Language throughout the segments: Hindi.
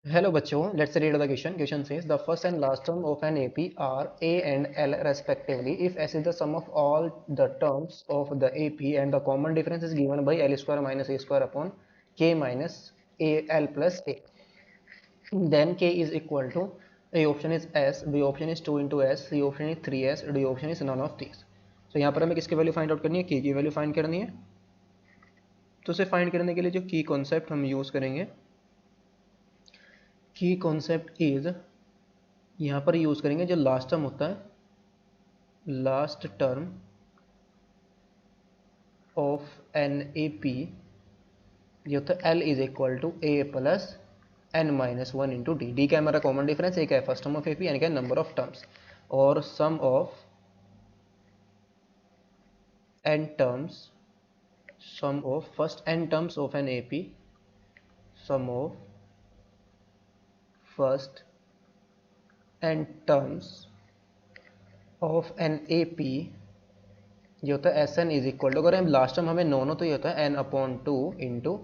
Hello बच्चों, let's read the question. Question says the first and last term of an AP are A and L respectively. If S is the sum of all the terms of the AP and the common difference is given by L square minus A square upon K minus A L plus A, then K is equal to A option is S, B option is 2 into S, C option is 3S, D option is none of these. So यहाँ पर हमें किसकी वैल्यू फाइंड आउट करनी है? K की वैल्यू फाइंड करनी है. तो उसे फाइंड करने के लिए जो की कॉन्सेप्ट हम यूज़ करेंगे, की कॉन्सेप्ट इज यहाँ पर यूज़ करेंगे जो लास्ट टर्म होता है, last term of an A P, ये होता है L is equal to A plus N minus one into D. D का हमारा कॉमन डिफरेंस एक है first term of A P, यानी कि नंबर ऑफ टर्म्स, और sum of N terms, sum of first N terms of an A P, sum of first N terms of an A P, ये होता है S N is equal to, अगर हम लास्ट टर्म हमें नॉन हो तो ये होता है एन अपॉन टू इंटू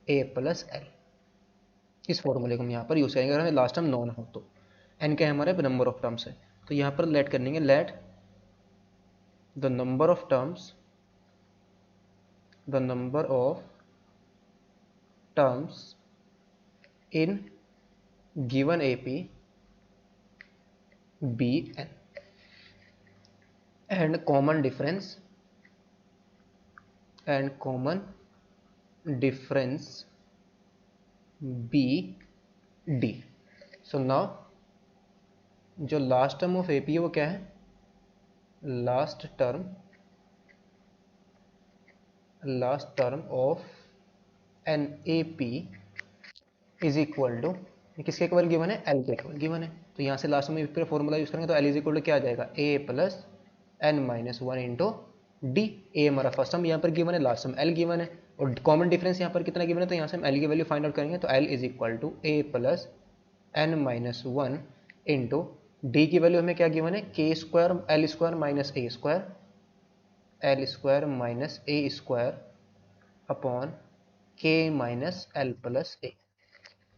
ए प्लस एल. इस फॉर्मूले को हम यहाँ पर यूज़ करेंगे अगर हमें लास्ट टर्म नॉन हो तो. एन क्या है हमारे नंबर ऑफ टर्म्स है, तो यहाँ पर लेट करेंगे let the number of terms, the number of terms in given A P be N and common difference, and common difference be D. So now जो last term of A P है वो क्या है? Last term of an A P is equal to, किसके इक्वल गिवन है? एल के इक्वल गिवन है. तो यहाँ से लास्ट में फिर फॉर्मूला यूज करेंगे तो एल इज इक्वल टू क्या आ जाएगा? A plus N minus one into D. A हमारा फर्स्ट टर्म यहाँ पर गिवन है, लास्ट टर्म एल गिवन है, और कॉमन डिफरेंस यहाँ पर कितना गिवन है, तो यहाँ से हम एल की वैल्यू फाइंड आउट करेंगे. तो L is equal to A plus N minus one into D की वैल्यू हमें क्या गिवन है? K square L square minus A square, L square minus A square upon K minus L plus A.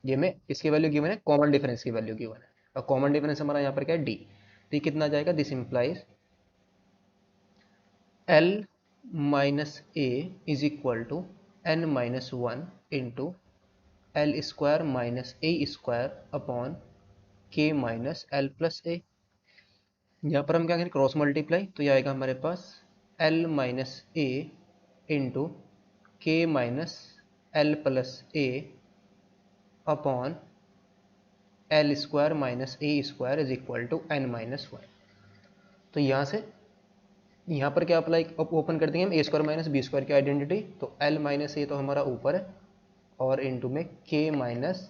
ये में इसकी वैल्यू गिवन है, कॉमन डिफरेंस की वैल्यू गिवन है, और कॉमन डिफरेंस हमारा यहाँ पर क्या है? डी. तो कितना आ जाएगा? This implies L minus A is equal to N minus one into L square minus A square upon K minus L plus A. यहाँ पर हम क्या करें? क्रॉस मल्टीप्लाई, तो ये आएगा हमारे पास L minus A into K minus L plus A upon L square minus A square is equal to N minus one. तो यहाँ से यहाँ पर क्या अप्लाई ओपन कर देंगे हम? ए स्क्वायर माइनस बी स्क्वायर की आइडेंटिटी. तो एल माइनस ए तो हमारा ऊपर है, और इंटू में के माइनस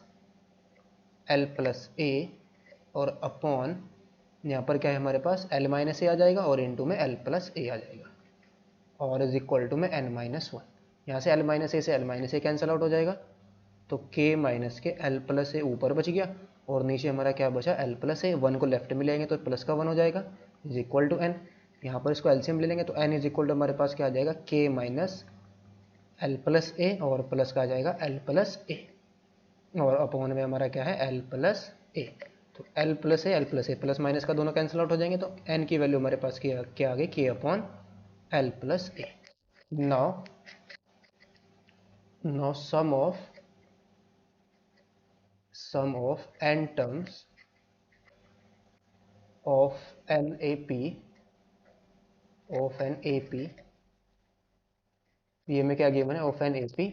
एल प्लस ए, और अपॉन यहाँ पर क्या है हमारे पास? एल माइनस ए आ जाएगा, और इंटू में एल प्लस ए आ जाएगा, और इज इक्वल टू में एन माइनस वन. यहाँ से एल माइनस ए से एल माइनस ए कैंसिल आउट हो जाएगा, तो के माइनस के एल प्लस ए ऊपर बच गया, और नीचे हमारा क्या बचा? एल प्लस ए. वन को लेफ्ट में लेंगे तो प्लस का वन हो जाएगा, इज इक्वल टू एन. यहाँ पर इसको एलसीएम ले लेंगे तो एन इज इक्वल टू हमारे पास क्या आ जाएगा? के माइनस एल प्लस ए, और प्लस का आ जाएगा एल प्लस ए, और अपॉन में हमारा क्या है? एल प्लस ए. तो एल प्लस ए, एल प्लस ए, प्लस माइनस का दोनों कैंसिल आउट हो जाएंगे, तो एन की वैल्यू हमारे पास क्या आ गई? के upon L plus A. Now sum of n terms of an AP, ये में क्या गिवन है? Of N AP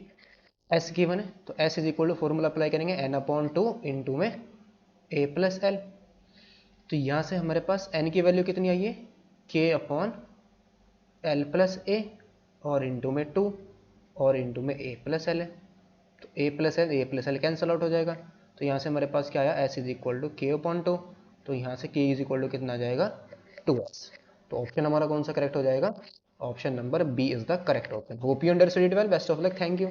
S given है, तो S is equal to formula apply करेंगे एन अपॉन टू इंटू में ए प्लस एल. तो यहाँ से हमारे पास एन की वैल्यू कितनी आई है? के अपॉन एल प्लस ए, और इंटू में टू, और इंटू में ए प्लस एल है. तो ए प्लस एल कैंसिल आउट हो जाएगा, तो यहाँ से हमारे पास क्या आया? एस इज इक्वल टू के अपॉन टू. तो यहाँ से के इज इक्वल टू कितना आ जाएगा? 2s. तो ऑप्शन हमारा कौन सा करेक्ट हो जाएगा? Option number B is the correct option. Hope you understood it well. Best of luck. Thank you.